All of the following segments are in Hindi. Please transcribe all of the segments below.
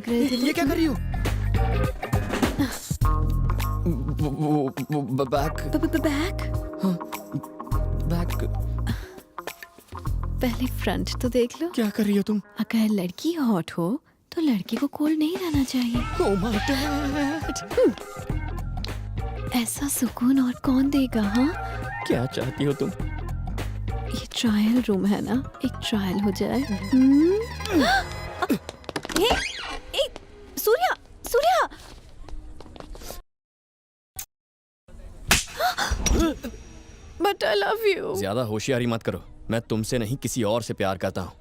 लग रहे थे। ये क्या कर रही हो? वो बैक बैक? बैक पहले फ्रंट तो देख लो। क्या कर रही हो तुम? अगर लड़की हॉट हो तो लड़की को कोल्ड नहीं रहना चाहिए। ओह माय गॉड, ऐसा सुकून और कौन देगा? हाँ, क्या चाहती हो तुम? ये ट्रायल रूम है ना, एक ट्रायल हो जाए। ए, ए, Surya, Surya! But I love you. ज्यादा होशियारी मत करो, मैं तुमसे नहीं किसी और से प्यार करता हूँ।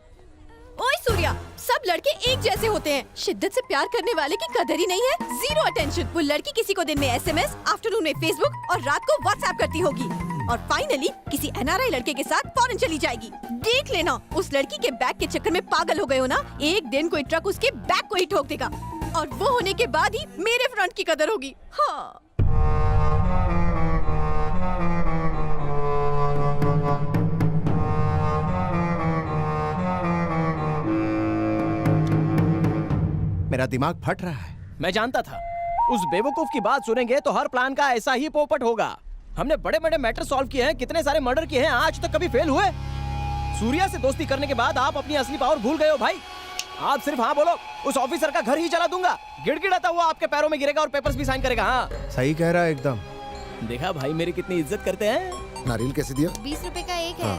ओए सूर्या, सब लड़के एक जैसे होते हैं। शिद्दत से प्यार करने वाले की कदर ही नहीं है। Zero attention. वो लड़की किसी को दिन में SMS, आफ्टरनून में फेसबुक और रात को व्हाट्सएप करती होगी और फाइनली किसी NRI लड़के के साथ फॉरेन चली जाएगी। देख लेना, उस लड़की के बैग के चक्कर में पागल हो गए हो ना, एक दिन कोई ट्रक उसके बैग को ही ठोक देगा और वो होने के बाद ही मेरे फ्रंट की कदर होगी। हाँ। मेरा दिमाग फट रहा है। मैं जानता था उस बेवकूफ की बात सुनेंगे तो हर प्लान का ऐसा ही पोपट होगा। हमने बड़े बड़े मैटर सॉल्व किए हैं, कितने सारे मर्डर किए हैं, आज तक कभी फेल हुए? सूर्या से दोस्ती करने के बाद आप अपनी असली पावर भूल गए हो भाई। आप सिर्फ हाँ बोलो, उस ऑफिसर का घर ही जला दूंगा। गिड़गिड़ाता हुआ आपके पैरों में गिरेगा और पेपर्स भी साइन करेगा। हाँ सही कह रहा है एकदम। देखा भाई मेरी कितनी इज्जत करते हैं। नारियल कैसे दिया? 20 रुपए का एक है।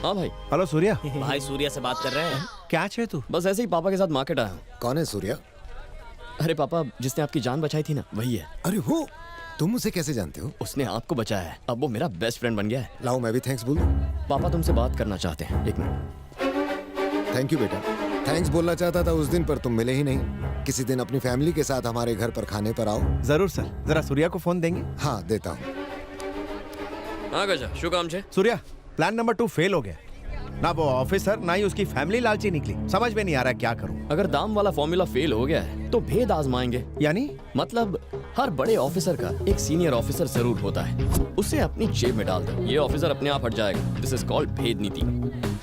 हाँ भाई, हेलो सूर्या, भाई सूर्या से बात कर रहे हैं। क्या है तू? बस ऐसे ही पापा के साथ मार्केट आया हूँ। कौन है सूर्या? अरे पापा, जिसने आपकी जान बचाई थी ना, वही है। अरे वो, तुम उसे कैसे जानते हो? उसने आपको बचाया है, अब वो मेरा बेस्ट फ्रेंड बन गया है। लाओ मैं भी थैंक्स बोलूं। पापा तुमसे बात करना चाहते हैं, एक मिनट। थैंक यू बेटा। थैंक्स बोलना चाहता था उस दिन, पर तुम मिले ही नहीं। किसी दिन अपनी फैमिली के साथ हमारे घर पर खाने पर आओ। जरूर सर, जरा सूर्या को फोन देंगे? हाँ देता हूँ। हाँ गजा, शु काम छे? सूर्या, प्लान नंबर 2 फेल हो गया। ना वो ऑफिसर ना ही उसकी फैमिली लालची निकली। समझ में नहीं आ रहा क्या करूं। अगर दाम वाला फॉर्मूला फेल हो गया है तो भेद आजमाएंगे। यानी मतलब हर बड़े ऑफिसर का एक सीनियर ऑफिसर जरूर होता है, उसे अपनी जेब में डाल दो, ये ऑफिसर अपने आप हट जाएगा। दिस इज कॉल्ड भेद नीति।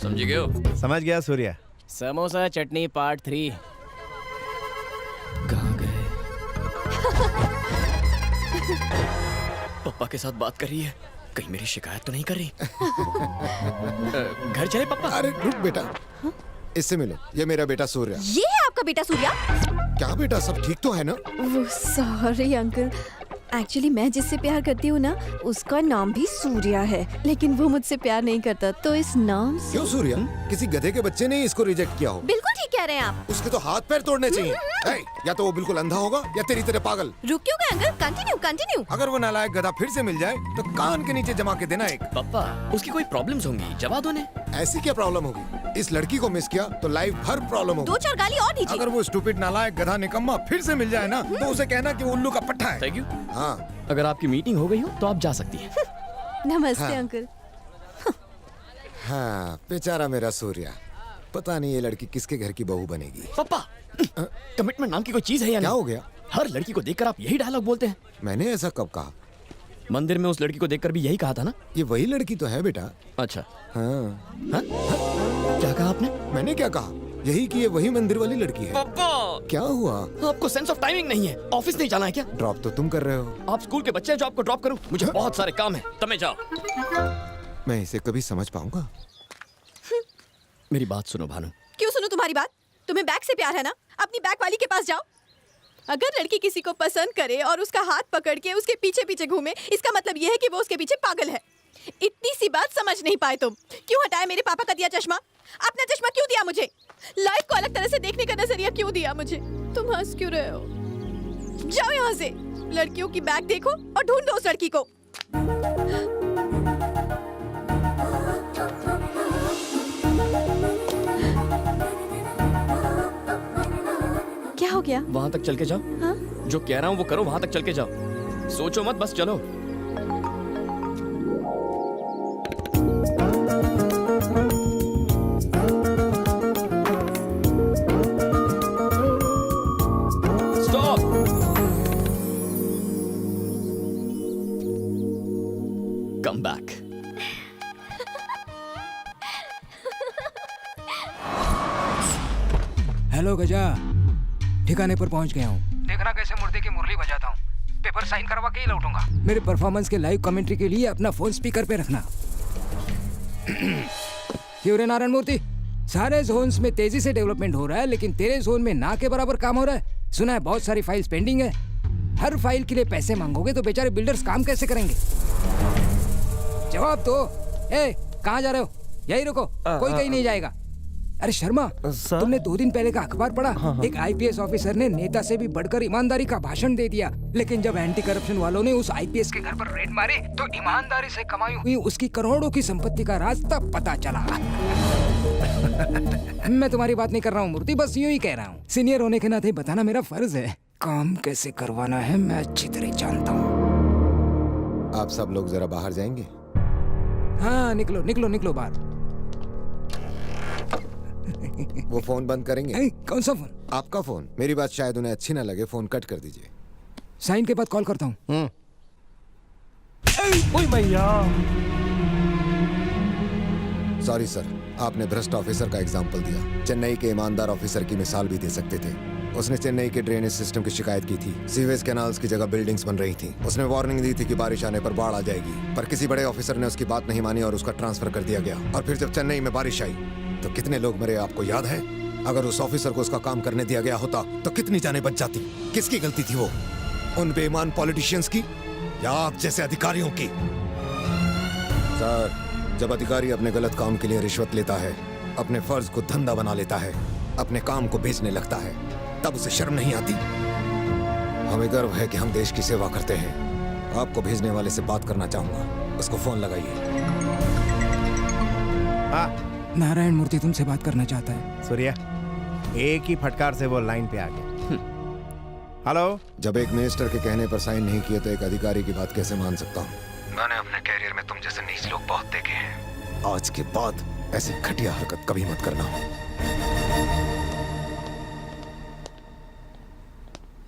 समझ गए हो? समझ गया सूर्या। समोसा चटनी पार्ट 3। कहाँ गए? पापा के साथ बात कर रही है, कहीं मेरी शिकायत तो नहीं कर रही? घर चले पापा? अरे रुक बेटा, इससे मिलो। ये मेरा बेटा सूर्या। ये है आपका बेटा सूर्या? क्या बेटा, सब ठीक तो है ना? वो सॉरी अंकल, एक्चुअली मैं जिससे प्यार करती हूँ ना, उसका नाम भी सूर्या है, लेकिन वो मुझसे प्यार नहीं करता, तो इस नाम से। क्यों सूर्या? किसी गधे के बच्चे ने इसको रिजेक्ट किया हो? बिल्कुल ठीक कह रहे हैं आप। उसके तो हाथ पैर तोड़ने चाहिए। ए, या तो वो बिल्कुल अंधा होगा या तेरी तरह पागल। रुक क्यों गए अंकल? Continue continue. अगर वो नालायक गधा फिर से मिल जाए तो कान के नीचे जमा के देना एक। पापा, उसकी कोई प्रॉब्लम्स होंगी, जवा दो ने। ऐसी क्या प्रॉब्लम होगी? इस लड़की को मिस किया तो लाइफ भर प्रॉब्लम होगी। 2-4 गाली और दीजिए। अगर वो स्टूपिड नालायक गधा निकम्मा फिर से मिल जाए ना, तो उसे कहना कि वो उल्लू का पट्टा है। Thank you. हाँ अगर आपकी मीटिंग हो गई हो तो आप जा सकती हैं। नमस्ते हाँ। अंकल। हाँ, बेचारा मेरा सूर्या। पता नहीं ये लड़की किसके घर की बहू बनेगी। पापा, कमिटमेंट नाम की कोई चीज है या क्या नहीं? हो गया? हर लड़की को देखकर आप यही डायलॉग बोलते हैं। मैंने ऐसा कब कहा? मंदिर में उस लड़की को देखकर भी यही कहा था ना? ये वही लड़की तो है बेटा। अच्छा। हाँ। हाँ? क्या कहा आपने? मैंने क्या कहा? यही कि ये वही मंदिर वाली लड़की है। पापा, क्या हुआ? आपको सेंस ऑफ टाइमिंग नहीं है? ऑफिस नहीं जाना है क्या? ड्रॉप तो तुम कर रहे हो। आप स्कूल के बच्चे हैं जो आपको ड्रॉप करूं? मुझे बहुत सारे काम है, तमे जाओ। मैं इसे कभी समझ पाऊंगा? मेरी बात सुनो भानु। क्यों सुनो तुम्हारी बात? तुम्हें बैग से प्यार है ना? अपनी बैग वाली के पास जाओ। अगर लड़की किसी को पसंद करे और उसका हाथ पकड़ के उसके पीछे पीछे घूमे, इसका मतलब यह है कि वो उसके पीछे पागल है। इतनी सी बात समझ नहीं पाए तुम? क्यों हटाया मेरे पापा का दिया चश्मा? अपना चश्मा क्यों दिया मुझे? लाइफ को अलग तरह से देखने का नजरिया क्यों दिया मुझे? तुम हंस क्यों रहे हो? जाओ यहाँ से। लड़कियों की बैग देखो और ढूंढो उस लड़की को। क्या हो गया? वहां तक चल के जाओ। हाँ? जो कह रहा हूँ वो करो, वहां तक चल के जाओ। सोचो मत, बस चलो। स्टॉप। Come back. हेलो गजा, ठिकाने पर पहुंच गया हूँ। देखना कैसे मुर्दे की मुरली बजाता हूँ। पेपर साइन करवा के ही लौटूंगा। मेरे परफॉर्मेंस के लाइव कमेंट्री के लिए अपना फोन स्पीकर पे रखना। क्यों रे नारायण मूर्ति, सारे जोन्स में तेजी से डेवलपमेंट हो रहा है, लेकिन तेरे जोन में ना के बराबर काम हो रहा है। सुना है बहुत सारी फाइल्स पेंडिंग है। हर फाइल के लिए पैसे मांगोगे तो बेचारे बिल्डर्स काम कैसे करेंगे? जवाब दो। कहाँ जा रहे हो? यही रुको, कोई कहीं नहीं जाएगा। अरे शर्मा, तुमने 2 दिन पहले का अखबार पढ़ा? एक आईपीएस ऑफिसर ने नेता से भी बढ़कर ईमानदारी का भाषण दे दिया, लेकिन जब एंटी करप्शन वालों ने उस आईपीएस के घर पर रेड मारी तो ईमानदारी से कमाई हुई उसकी करोड़ों की संपत्ति का राज तब पता चला। मैं तुम्हारी बात नहीं कर रहा हूँ मूर्ति, बस यूं ही कह रहा हूँ। सीनियर होने के नाते बताना मेरा फर्ज है। काम कैसे करवाना है मैं अच्छी तरह जानता हूँ। आप सब लोग जरा बाहर जाएंगे? हाँ, निकलो निकलो निकलो बाहर। वो फोन बंद करेंगे? कौन सा फोन? आपका फोन। मेरी बात शायद उन्हें अच्छी ना लगे, फोन कट कर दीजिए। साइन के बाद कॉल करता हूँ। सॉरी सर, आपने भ्रष्ट ऑफिसर का एग्जाम्पल दिया। चेन्नई के ईमानदार ऑफिसर की मिसाल भी दे सकते थे। उसने चेन्नई के ड्रेनेज सिस्टम की शिकायत की थी। सीवेज कैनाल्स की जगह बिल्डिंग्स बन रही थी। उसने वार्निंग दी थी कि बारिश आने पर बाढ़ आ जाएगी, पर किसी बड़े ऑफिसर ने उसकी बात नहीं मानी और उसका ट्रांसफर कर दिया गया। और फिर जब चेन्नई में बारिश आई तो कितने लोग मरे आपको याद है? अगर उस ऑफिसर को उसका काम करने दिया गया होता तो कितनी जानें बच जाती? किसकी गलती थी वो? उन बेईमान पॉलिटिशियंस की या आप जैसे अधिकारियों की? सर, जब अधिकारी अपने गलत काम के लिए रिश्वत लेता है, अपने फर्ज को धंधा बना लेता है, अपने काम को बेचने लगता है, तब उसे शर्म नहीं आती? हमें गर्व है कि हम देश की सेवा करते हैं। आपको भेजने वाले से बात करना चाहूंगा, उसको फोन लगाइए। हाँ नारायण मूर्ति तुमसे बात करना चाहता है। सूर्या, एक ही फटकार से वो लाइन पे आ गया। हेलो। जब एक मिनिस्टर के कहने पर साइन नहीं किए तो एक अधिकारी की बात कैसे मान सकता हूँ? मैंने अपने कैरियर में तुम जैसे नीच लोग बहुत देखे हैं। आज के बाद ऐसी घटिया हरकत कभी मत करना।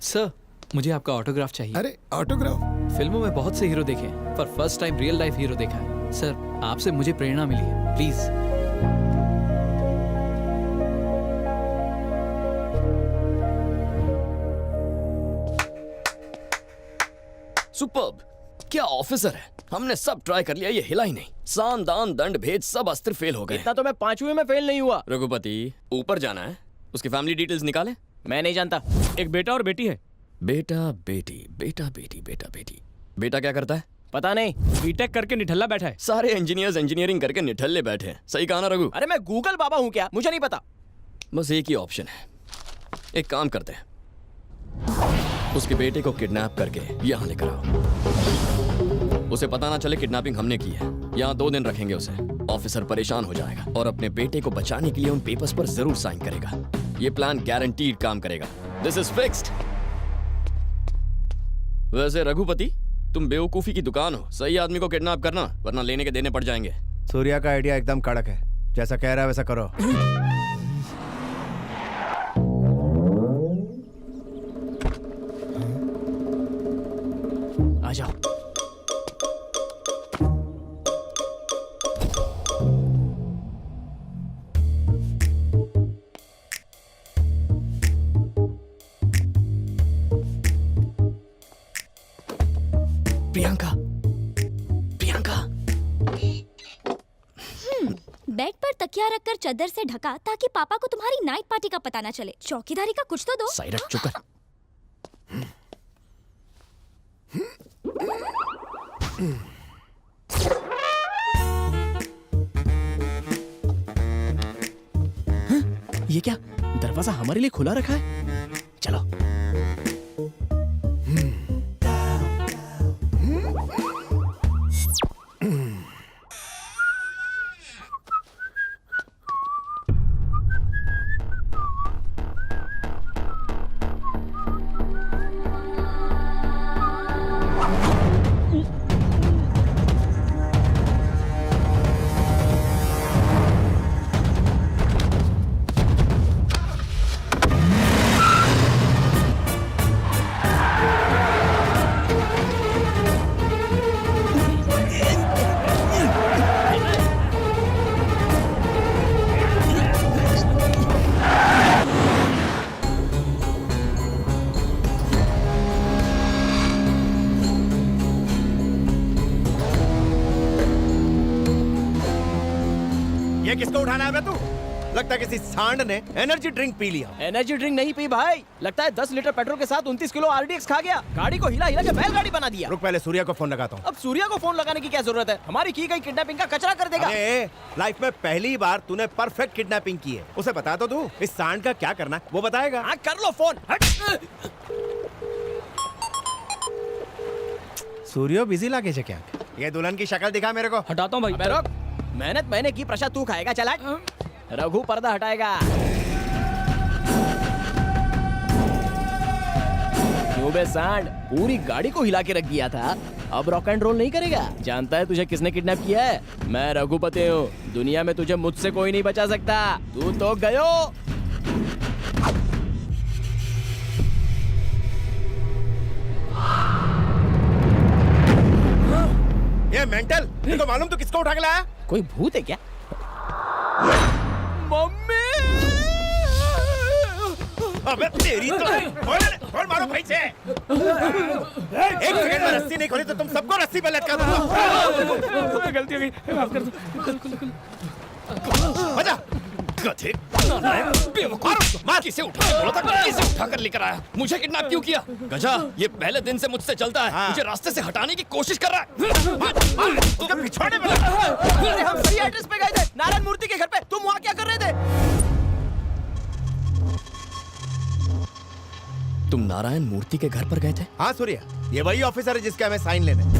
सर, मुझे आपका ऑटोग्राफ चाहिए। अरे ऑटोग्राफ? फिल्मों में बहुत से हीरो देखे हैं, पर first time real life hero देखा है। सर, आपसे मुझे प्रेरणा मिली है, प्लीज। सुपर्ब! क्या ऑफिसर है। हमने सब ट्राई कर लिया, ये हिला ही नहीं। साम दाम दंड भेद सब अस्त्र फेल हो गए। इतना तो मैं 5वीं में फेल नहीं हुआ। रघुपति, ऊपर जाना है, उसकी फैमिली डिटेल्स निकाले। मैं नहीं जानता। एक बेटा और बेटी है। बेटा बेटी, बेटा बेटी, बेटा बेटी। बेटा क्या करता है? पता नहीं। बीटेक करके निठल्ला बैठा है। सारे इंजीनियर्स इंजीनियरिंग करके निठल्ले बैठे हैं। सही कहा ना रघु? अरे मैं गूगल बाबा हूँ क्या? मुझे नहीं पता। बस एक ही ऑप्शन है। एक काम करते हैं, उसके बेटे को किडनैप करके यहाँ लेकर आओ। उसे पता ना चले किडनैपिंग हमने की है। यहाँ 2 दिन रखेंगे उसे। ऑफिसर परेशान हो जाएगा और अपने बेटे को बचाने के लिए उन पेपर्स पर जरूर साइन करेगा। ये प्लान गारंटीड काम करेगा। This is fixed. वैसे रघुपति, तुम बेवकूफी की दुकान हो। सही आदमी को किडनैप करना, वरना लेने के देने पड़ जाएंगे। सूर्या का आइडिया एकदम कड़क है। जैसा कह रहा है वैसा करो। आ जाओ। प्रियंका, प्रियंका। बेड पर तकिया रखकर चादर से ढका ताकि पापा को तुम्हारी नाइट पार्टी का पता ना चले। चौकीदारी का कुछ तो दो। साइरक, चुप कर। ये क्या? दरवाजा हमारे लिए खुला रखा है? चलो। ये किसको उठाना है बे तू? लगता है किसी सांड ने एनर्जी ड्रिंक पी लिया। एनर्जी ड्रिंक नहीं पी भाई, लगता है 10 लीटर पेट्रोल के साथ 29 किलो आरडीएक्स खा गया। गाड़ी को हिला हिला के बैलगाड़ी बना दिया। रुक, पहले सूर्या को फोन लगाता हूँ। अब सूर्या को फोन लगाने की क्या जरूरत है? हमारी की गई किडनैपिंग का कचरा कर देगा। अरे लाइफ में पहली बार तूने परफेक्ट किडनैपिंग की है। उसे बता तो तू इस सांड का क्या करना है, वो बताएगा। हाँ कर लो फोन। सूर्यो बिजी लागे छे क्या? ये दुल्हन की शक्ल दिखा मेरे को। हटाता हूँ भाई। अबे रुक, मेहनत मैंने की, प्रसाद तू खाएगा। चला रघु पर्दा हटाएगा। क्यों बे सांड, पूरी गाड़ी को हिला के रख दिया था, अब रॉक एंड रोल नहीं करेगा? जानता है तुझे किसने किडनैप किया है? मैं रघुपति हूँ। दुनिया में तुझे मुझसे कोई नहीं बचा सकता। तू तो गयो। ये मेंटल, तेरे को मालूम तू किसको उठा के लाया? कोई भूत है क्या? मम्मी! अबे तेरी तो खोल मारो भाई से। एक सेकंड में रस्सी नहीं खोली तो तुम सबको रस्सी पे लटका दूंगा। गलती हो गई, माफ कर दो। बजा। गधे, मार किसे उठा के बोला था, किसे उठा कर लेकर आया? मुझे किडनैप क्यों किया? गजा, ये पहले दिन से मुझसे चलता है। हाँ। मुझे रास्ते से हटाने की कोशिश कर रहा है। तुझे पिछवाड़े में अरे हम सही एड्रेस पे गए थे, नारायण मूर्ति के घर पे। तुम वहाँ क्या कर रहे थे? तुम नारायण मूर्ति के घर पर गए थे? हाँ सूर्या, ये वही ऑफिसर है जिसके हमें साइन लेने।